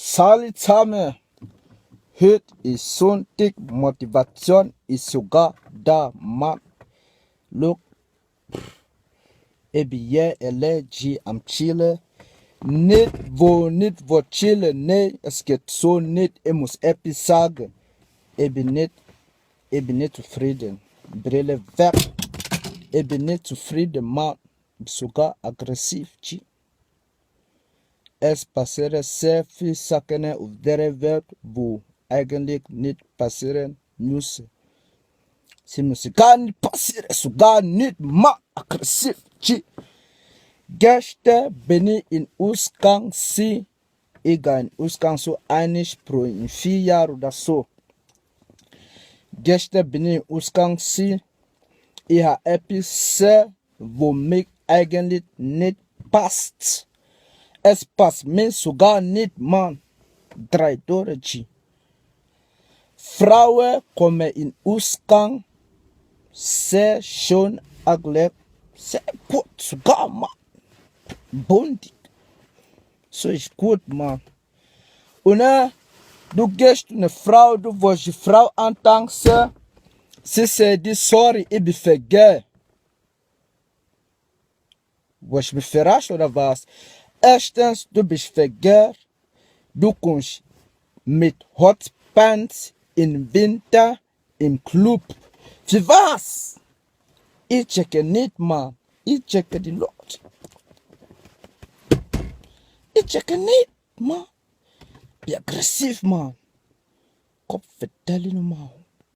Salut zusammen. Heute ist Sonntag, Motivation ist sogar da, Mann. Look, ich bin hier allergisch am Chillen. Nicht wo chillen, nee, es geht so nicht. Ich muss etwas sagen. Ich bin nicht zufrieden. Brille weg. Ich bin nicht zufrieden, Mann. Ich bin sogar aggressiv, G. Es passieren sehr viele Sachen auf der Welt, wo eigentlich nicht passieren müssen. Sie müssen gar nicht passieren, sogar nicht mal aggressiv. Gestern bin ich in Ausgang, ich gehe in Ausgang so einig pro in 4 Jahren oder so. Gestern bin ich in Ausgang, ich habe etwas, wo mich eigentlich nicht passt. Es passt mir sogar nicht, Mann. 3 Dollar, G. Frauen kommen in Ausgang sehr schön angelegt, sehr gut sogar, Mann. Bundig. So ist gut, Mann. Und du gehst zu einer Frau, du willst die Frau antanzen, sie sagt dir, sorry, ich bin vergeben. Willst du mich verarschen oder was? Erstens, du bist vergeben, du kommst mit Hotpants im Winter im Club. Für was? Ich checke nicht, Mann. Ich checke die Leute. Ich checke nicht, Mann. Bin aggressiv, Mann. Kopf vertellen, Mann.